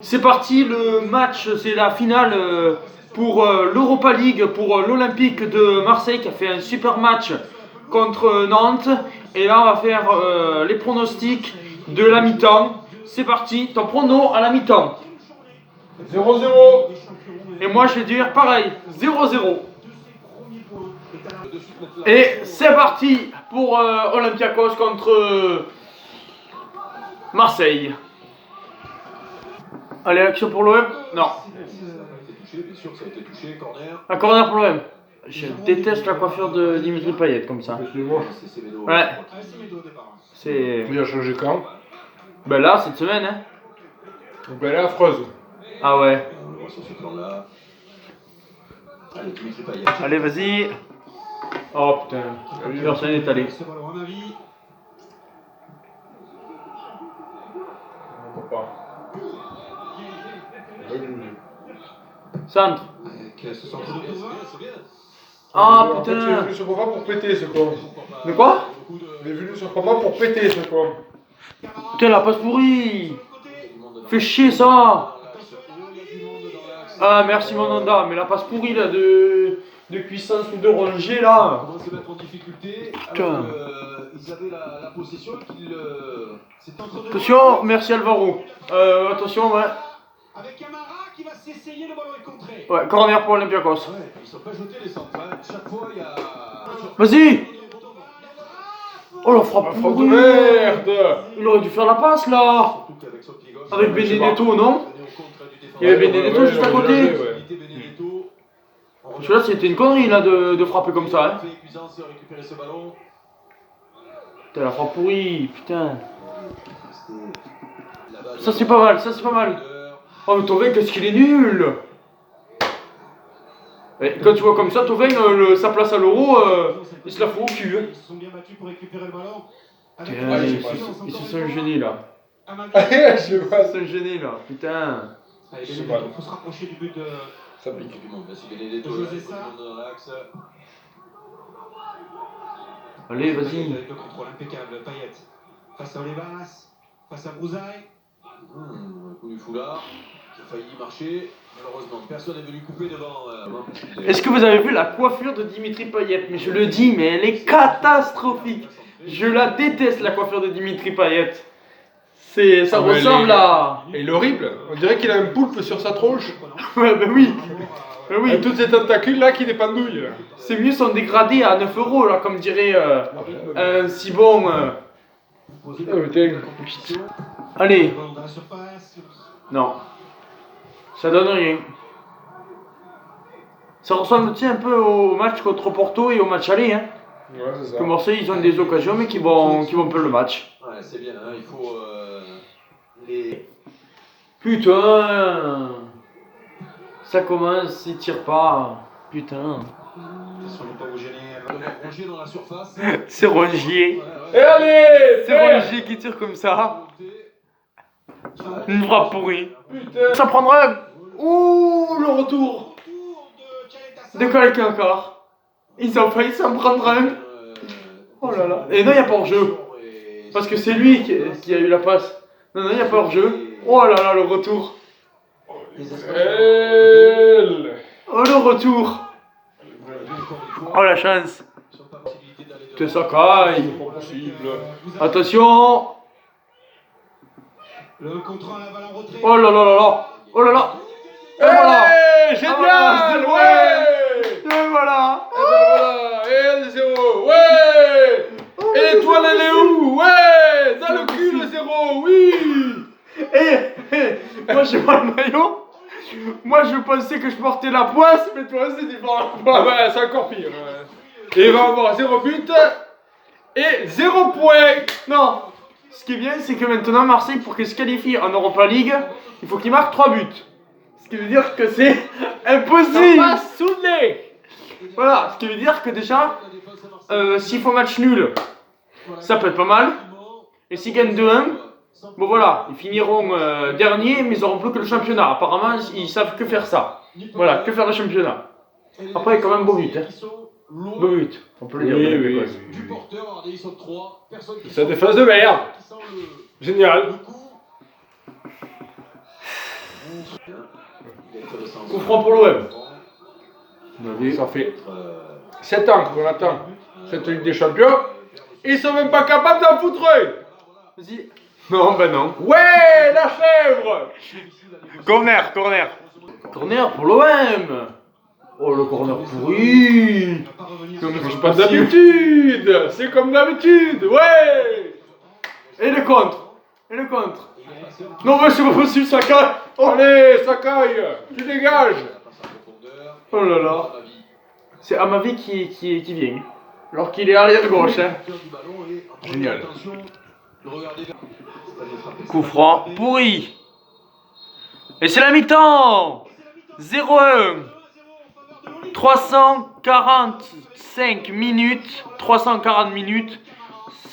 C'est parti, le match, c'est la finale pour l'Europa League, pour l'Olympique de Marseille qui a fait un super match contre Nantes. Et là, on va faire les pronostics de la mi-temps. C'est parti, ton prono à la mi-temps. 0-0. Et moi, je vais dire pareil, 0-0. Et c'est parti pour Olympiakos contre Marseille. Allez, action pour l'OM? Non. Un corner pour l'OM. Je déteste la coiffure de Dimitri Payet comme ça. Ouais. C'est. Il a changé quand? Ben là, cette semaine, hein. Donc elle est affreuse. Ah ouais. Allez, vas-y. Oh putain. Personne n'est allé. On peut pas. Centre. Ah En fait, il est putain. venu sur papa pour péter ce con. De quoi? Il est venu sur papa pour péter ce con. Putain, la passe pourrie. Fais chier ça. Ah merci Monanda, mais la passe pourrie là de puissance ou de Rongier là. Putain. Attention, merci Alvaro. Attention, ouais. Avec Camara qui va s'essayer, le ballon est contré. Ouais, corner pour Olympiakos. Ouais, ils sont pas jetés les centres. Hein. Chaque fois, il y a. Vas-y. Oh la frappe de pourrie. merde. Il aurait dû faire la passe là. Avec Benedetto, non? Il y avait Benedetto juste à côté. Parce que là, c'était une connerie là de frapper comme ça. Hein. Putain, la frappe pourrie, putain. Ça c'est pas mal, ça c'est pas mal. Oh mais Thauvin, qu'est-ce qu'il est nul. Et quand tu vois comme ça, Thauvin, sa place à l'Euro, il se la fout au cul. Hein. Ils se sont bien battus pour récupérer le ballon. Putain, ils se sont gênés là. Allez, je Ils vois. se sont gênés là, putain. Allez, Je sais pas. il faut se rapprocher du but de. Ça pique. Allez, vas-y. Le contrôle impeccable, Payet. Face à Olebas, face à Brouzaï. Un coup du foulard, qui a failli marcher. Malheureusement, personne n'est venu couper devant. Est-ce que vous avez vu la coiffure de Dimitri Payet? Mais je le dis, mais elle est catastrophique. Je la déteste la coiffure de Dimitri Payet. Ça ressemble à. Il est horrible. On dirait qu'il a un poulpe sur sa tronche. Ouais, ben oui. Ben oui. Et toutes ces tentacules là qui dépendouillent. C'est mieux son dégradé à 9 € là, comme dirait un si bon. Allez. Dans la surface. Non. Ça donne rien. Ça ressemble un peu au match contre Porto et au match aller. Hein. Ouais, c'est ça. Que Marseille, ils ont des occasions, mais qui vont perdre le match. Ouais, c'est bien, hein, il faut les. Putain. Ça commence, ils tirent pas. Putain. Attention, ne pas vous gêner. Rongier dans la surface. C'est Rongier. Et allez, C'est Rongier qui tire comme ça. Une frappe pourrie. Putain. Ça prendra. Ouh, le retour de quelqu'un encore. Ils ont failli s'en prendre un. Oh là là. Et non, il n'y a pas hors-jeu. Parce que c'est lui qui a eu la passe. Non, il n'y a pas hors-jeu. Oh là là, le retour. Elle. Oh, le retour. Oh, la chance. T'es ça caille. C'est pas possible. Attention. Le contrôle, la balle en retrait. Oh là là là là. Oh là là. Et voilà. Hey, génial, Ah, ouais. Et voilà. Et ben voilà, et 1-0, ouais. Et l'étoile elle est où? Ouais, dans le cul le 0, oui. Moi j'ai pas le maillot. Moi je pensais que je portais la poisse, mais toi c'est différent. Ah bah c'est encore pire. Ouais. Et il va avoir 0 but et 0 point. Non. Ce qui est bien, c'est que maintenant Marseille, pour qu'il se qualifie en Europa League, il faut qu'il marque 3 buts. Ce qui veut dire que c'est impossible. Ça passe sous le nez. Voilà, ce qui veut dire que déjà, s'ils font match nul, ça peut être pas mal. Et s'ils gagnent 2-1, bon voilà, ils finiront dernier, mais ils auront plus que le championnat. Apparemment, ils savent que faire ça. Voilà, que faire le championnat. Après, il y a quand même beau but. Hein. Beau but, on peut le dire. Oui, oui. Du porteur, alors ils sont 3. Personne qui C'est des phases de merde. Génial. Coup franc pour l'OM. Ça fait 7 ans qu'on attend cette Ligue des Champions. Ils sont même pas capables d'en foutre un. Vas-y. Non, ben non. Ouais, la chèvre. Corner, corner. Corner pour l'OM. Oh, le corner pourri. Non, mais C'est pas d'habitude. C'est comme d'habitude. Ouais. Et le contre. Et le contre. Non, mais c'est pas possible, ça caille. Allez, Sakai, tu dégages. Oh là là. C'est Amavi qui vient. Alors qu'il est arrière gauche. Hein. Génial. Coup franc pourri. Et c'est la mi-temps. 0-1. 345 minutes. 340 minutes.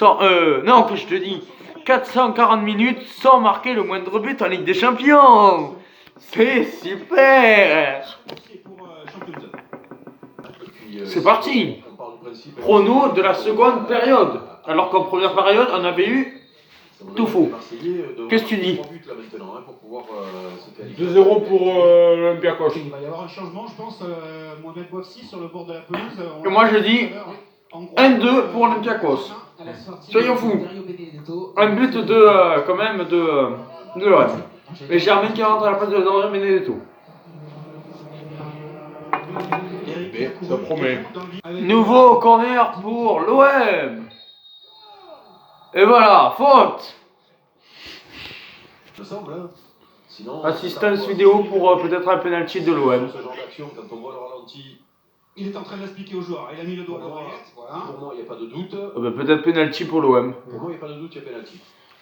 Non, que je te dis. 440 minutes sans marquer le moindre but en Ligue des Champions. C'est super. C'est parti. Prono de la seconde période. Alors qu'en première période, on avait eu tout faux. Qu'est-ce que tu dis? 2-0 pour l'Olympiakos. Il va y avoir un changement, je pense. Mohamed Bouafsi sur le bord de la pelouse. Et moi je dis 1-2 pour Olympiakos. Soyons fous. Un but de quand même de l'OM. Et Germain qui rentre à la place de Dorian Benedetto. Mais ça promet. Nouveau corner pour l'OM. Et voilà, faute. Me semble, hein. Sinon, Assistance vidéo pour peut-être un penalty de l'OM. ce genre d'action, quand on voit le ralenti, Il est en train d'expliquer aux joueurs. Il a mis le doigt à l'oreillette. Voilà. pour moi, il n'y a pas de doute. Peut-être penalty pour l'OM. Pour moi, il n'y a pas de doute, il y a pénalty.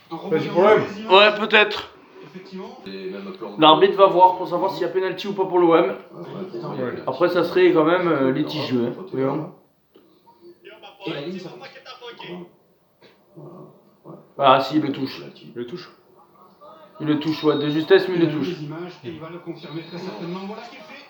Vas-y, problème. Ouais, peut-être. Effectivement. Et même plan. L'arbitre va voir pour savoir s'il y a penalty ou pas pour l'OM. Ouais. Après, ça serait quand même litigieux. Hein. Voyons. Et la ligne s'arrête. Ah, si, il le touche. Je le touche. Il le touche, ouais, de justesse, mais il le touche. Les images et il va le confirmer très certainement. Voilà ce qu'il fait.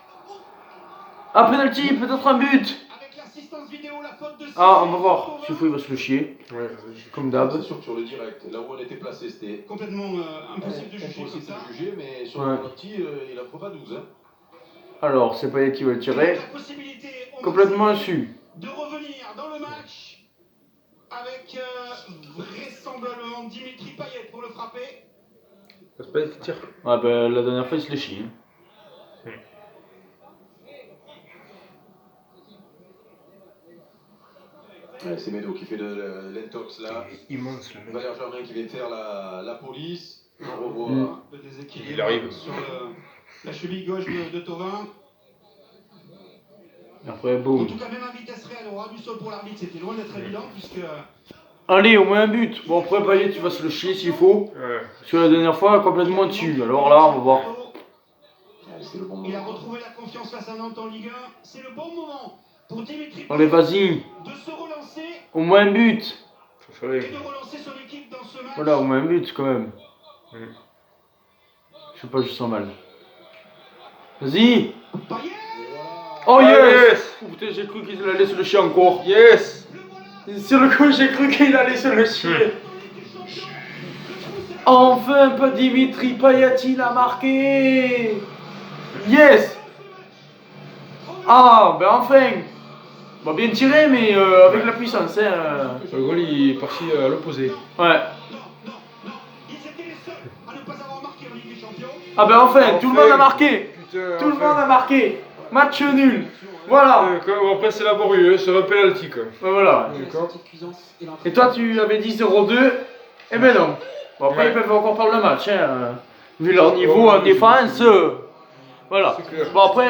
Ah, penalty, peut-être un but. Avec l'assistance vidéo, la faute de Ah, on va voir. Sufo, il va se le chier. Ouais, Comme d'hab. C'est sûr que sur le direct, là où on était placé, c'était Complètement impossible de juger comme impossible ça. de juger, mais sur Ouais. le ralenti, il n'en prend pas 12. Hein. Alors, c'est Payet qui va le tirer. La possibilité, on Complètement va insu. de revenir dans le match avec vraisemblablement Dimitri Payet pour le frapper. Ça se passe, tire. Ouais, ben la dernière fois, il se l'est chié. Ouais, c'est Medo qui fait l'intox là. Immense le mec. Valère Germain qui vient faire la police. On revoit. Le déséquilibre Il arrive. sur la cheville gauche de Thauvin. Et après, En boum. tout cas, même à vitesse réelle, au ras du sol pour l'arbitre, c'était loin d'être évident puisque Allez, au moins un but. Bon, après, Payet, tu vas se le chier s'il faut. Ouais. Parce que la dernière fois, complètement dessus. Alors là, on va voir. Ouais, c'est le bon il a moment. retrouvé la confiance face à Nantes en Ligue 1. C'est le bon moment pour Dimitri Allez, Payet vas-y. de se relancer Au moins un but. Ça et fait. de relancer son équipe dans ce match. Voilà, au moins un but quand même. Mm. Je sais pas, je sens mal. Vas-y. Payet, Oh Ah, yes, yes. Oh, putain, j'ai cru qu'il allait se le chier encore. Yes. Sur le coup, j'ai cru qu'il allait se le chier. Enfin, pas Dimitri Payet, il a marqué. Yes. Ah, ben enfin. Bon, bien tiré, mais avec la puissance. Hein. Le goal il est parti à l'opposé. Ouais. non, ils étaient les seuls à ne pas avoir marqué en Ligue des Champions. Ah ben enfin, tout le monde a marqué. Putain, Tout le monde a marqué. Match nul. Voilà. Bon, après c'est laborieux, sur un penalty quoi. Ben voilà. D'accord. Et toi, tu avais dit 0-2. Eh ben non. Bon, après, Ouais. ils peuvent encore perdre le match. Hein. Vu leur niveau en défense. Voilà. C'est clair. Bon, après,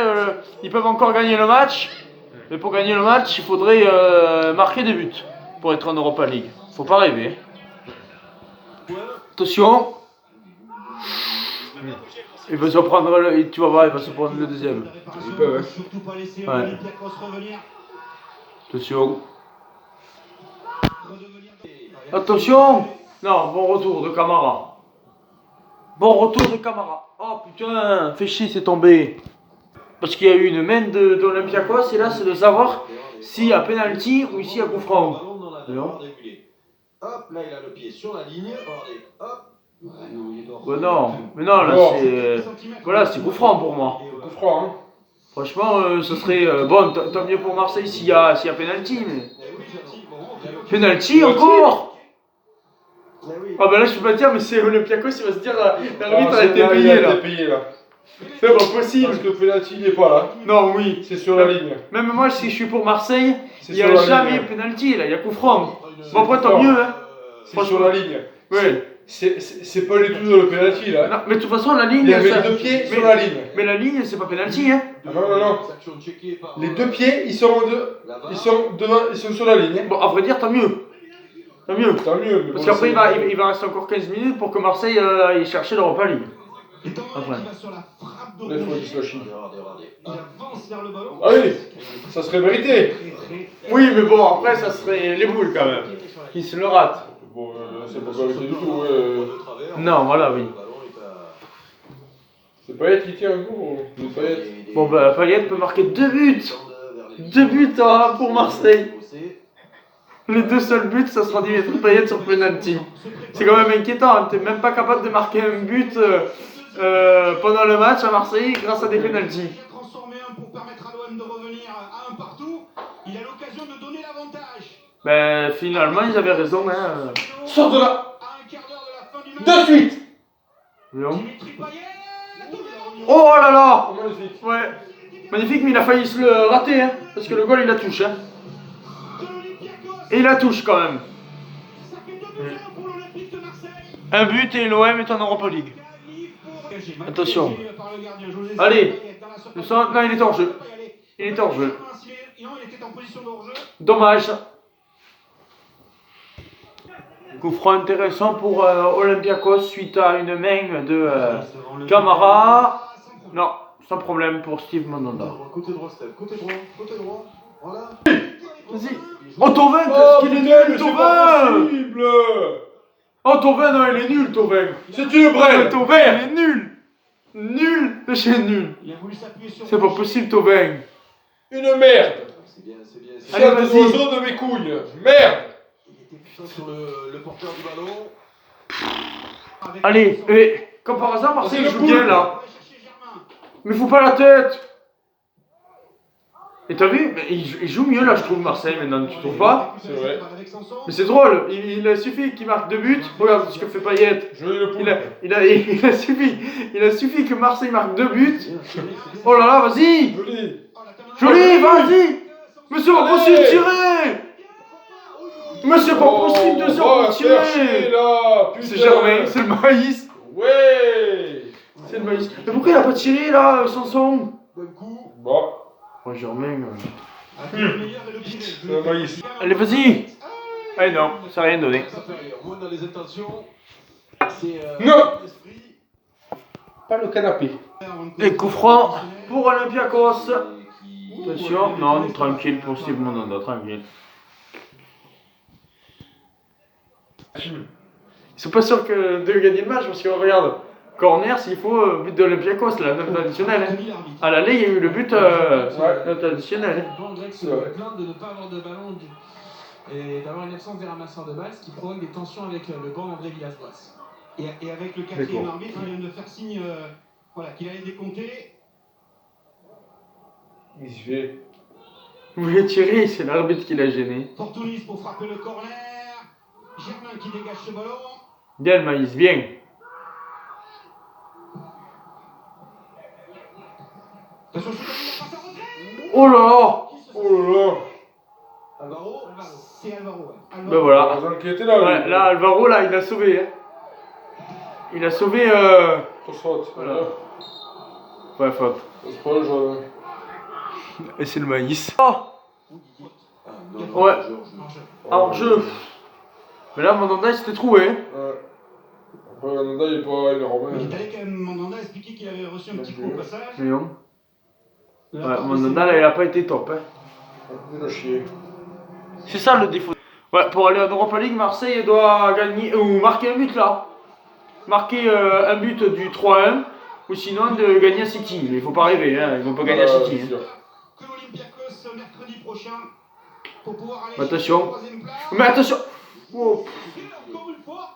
ils peuvent encore gagner le match. Mais pour gagner le match, il faudrait marquer des buts pour être en Europa League. Faut pas rêver. Attention. Il va se prendre le... Tu vas voir, il va se prendre le deuxième. La réparation, Il peut, ouais. surtout pas laisser Ouais. Olympiakos revenir. Attention. Redevenir Attention. Non, bon retour de Camara. Bon retour de Camara. Oh putain, fais chier, c'est tombé. Parce qu'il y a eu une main d'Olympiakos et là c'est de savoir s'il y a penalty ou s'il y a coup franc. Ballon dans la Non. régulé. Hop, là il a le pied sur la ligne. Regardez, hop, Ouais, non, mais non, là Bon. c'est. Voilà, c'est coup franc pour moi. Coup franc, hein. Franchement, ce serait. Bon, tant mieux pour Marseille s'il y a penalty, mais. Penalty encore. Ah bah là je peux pas dire, mais c'est Olympiakos, il va se dire l'arbitre a été payé là. payé là. C'est pas possible. Parce que le penalty il est pas là. Non, oui. C'est sur la ligne. Même moi, si je suis pour Marseille, C'est il n'y sur a la jamais ligne. penalty là, il y a coup franc. Bon, après C'est tant fort. mieux, hein. C'est sur la ligne. Ouais. C'est pas du tout dans le penalty là. Non, mais de toute façon, la ligne. Il y avait ça- les deux pieds mais- sur la ligne. Mais la ligne, c'est pas penalty, hein. Ah non, non, non. Les deux pieds, ils sont devant, ils sont sur la ligne. Bon, à vrai dire, tant mieux. Tant mieux. Tant mieux. mais Parce bon, qu'après, c'est- il va rester encore 15 minutes pour que Marseille aille chercher l'Europa League. Et Thomas Après. qui va sur la frappe de Là, il faut Rouget. qu'il se la chine. Il avance vers le ballon. Ah oui, ça serait mérité. Oui, mais bon, après, ça serait les boules quand même. Qui se le rate. Bon, c'est pas mérité du tout. Ouais. Non, voilà, oui. C'est Payet qui tient un coup. C'est Payet. Bon, bah, Payet peut marquer 2 buts. 2 buts hein, pour Marseille. Les 2 seuls buts, ça sera Dimitri Payet sur penalty. C'est quand même inquiétant, hein. T'es même pas capable de marquer un but pendant le match à Marseille grâce à des penalties. Il a transformé un pour permettre à l'OM de revenir à un partout. Il a l'occasion de donner l'avantage. Ben finalement ils avaient raison hein. Sors de là. À un quart d'heure de la fin du match. De suite. Non. Dimitri Payet. Oh là là. Oh, magnifique. Ouais. Magnifique mais il a failli se le rater hein. Parce que le goal il la touche hein. De l'Olympiakos. Et il la touche quand même. Ça fait 2-0 pour l'Olympique de Marseille. Un but et l'OM est en Europa League. Attention. Allez. Le centre, non il est hors jeu. Il est hors jeu. Non, il était en position de hors-jeu. Dommage. Coup franc intéressant pour Olympiakos suite à une main de Camara. Non, sans problème pour Steve Mandanda. Côté droit, Steph. Côté droit. Voilà. Vas-y. Oh Thauvin, Oh, qu'est-ce qu'il est putain, mais nul c'est pas Thauvin. possible. Oh Thauvin, non il est nul Thauvin. C'est une brêle. Thauvin il est nul. Nul de chez nul. Il a voulu s'appuyer sur. C'est pas possible Thauvin. Une merde. C'est bien. Allez, Fiat vas-y. d'oiseau de mes couilles. Merde. Il était puissant sur le porteur du ballon. Allez, et comme par hasard Marseille C'est le joue bien coup. là. Chercher Germain. Mais faut pas la tête. Et t'as vu, mais il joue mieux là je trouve Marseille maintenant, tu trouves pas? C'est vrai. Mais c'est drôle, il a suffi qu'il marque 2 buts. Regarde ce que fait Payet. Joli le pouls. Il a suffi que Marseille marque 2 buts. Oh là là, vas-y. Joli. Joli, vas-y. Mais c'est pas Allez. possible de tirer. Mais c'est pas possible de va faire chier, tirer. là. Putain. C'est Germain, c'est le maïs. Ouais. C'est le maïs. Mais pourquoi il a pas tiré là, Sanson? Bon coup. Bon. Oh Germain. C'est un maïs. Allez, vas-y. Ah non, ça n'a rien donné. Ça fait rien. Moins dans les intentions. C'est. Non. L'esprit. Pas le canapé. Et coup franc pour Olympiakos. Attention, non, tranquille pour Steve Mandanda, tranquille. Ils sont pas sûrs de gagner le match parce que regarde, corner s'il faut, but de Olympiakos, la note additionnelle. Hein. À l'aller, il y a eu le but note additionnelle. Bon, Greg se C'est vrai. plaint de ne pas avoir de ballon et d'avoir une absence des ramasseurs de balles, ce qui provoque des tensions avec le banc d'André Villas-Boas. Et avec le quatrième arbitre, il vient de faire signe voilà, qu'il allait décompter. Il se fait. Vous voulez tirer, c'est l'arbitre qui l'a gêné. Fortunis pour frapper le corner. Germain qui dégage ce ballon. Bien le maïs, bien. Attention, il passe en retrait. Oh là là. Oh là là. Alvaro. C'est Alvaro. Ouais. Alvaro. Ben voilà. Raison qui était là. Ouais, là, Alvaro, là, il a sauvé. Hein. Il a sauvé. Grosse faute. Voilà. Ouais, faute. C'est pas le jaune. Et c'est le maïs. Oh. Ah, non, Ouais. Georges. Alors, jeu. Mais là, Mandanda, il s'était trouvé. Hein. Ouais. Après, Mandanda, il est pas énorme. Il est allé quand même, Mandanda, expliquer qu'il avait reçu un petit coup au passage. Mais non. De la Ouais, part de Mandanda, ses- là, il a pas été top. Hein. Il a chier. C'est ça le défaut. Ouais, pour aller en Europa League, Marseille doit gagner ou marquer un but là. Marquer un but du 3-1 ou sinon de gagner à City. Mais il faut pas rêver, hein. Ils vont pas gagner à City. Hein. Que l'Olympiakos mercredi prochain pour pouvoir aller Attention. chercher la troisième place. Mais attention. Oh. C'est encore une fois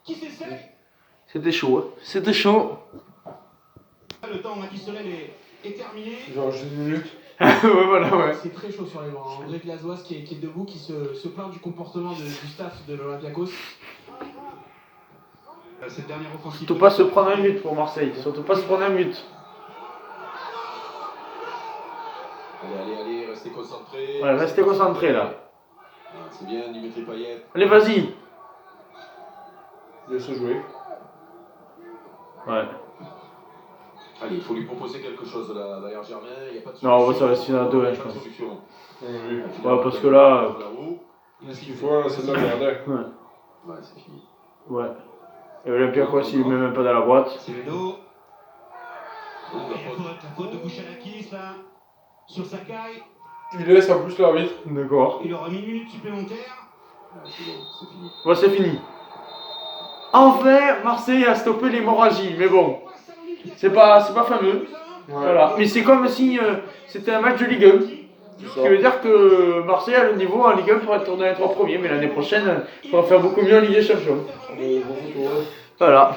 qui s'essaye. C'était chaud, hein. C'était chaud. Le temps additionnel est terminé. Genre juste une minute. Ouais, voilà, ouais. C'est très chaud sur les bancs. André Villas-Boas qui est debout, qui se plaint du comportement du staff de l'Olympiakos. Cette dernière offensive. Surtout pas se prendre un but pour Marseille. Surtout pas se prendre un but. Allez, restez concentrés. Ouais, restez concentrés là. Ah, c'est bien, Dimitri Payet. Allez, vas-y. Laisse jouer. Ouais. Allez, il faut lui proposer quelque chose là, d'ailleurs Germain, il n'y a pas de solution. Non, ça va se finir à 2-1, je Pas de pense. solution. Oui. Ouais, parce que là. Ce qu'il faut, c'est de la merde. Ouais. Ouais, c'est fini. Ouais. Et Olympiakos, il met même pas dans la boîte. Semedo. La faute de Bouchalakis là. Sur Sakai. Il laisse en plus l'arbitre. D'accord. Il aura mis une minute supplémentaire. Ouais, c'est bon, c'est fini. Ouais, c'est fini. Enfin, Marseille a stoppé l'hémorragie, mais bon. C'est pas fameux. Voilà. Mais c'est comme si c'était un match de Ligue 1. Ce qui veut dire que Marseille a le niveau en Ligue 1 pour être dans les 3 premiers, mais l'année prochaine, il faudra faire beaucoup mieux en Ligue des Champions. Voilà.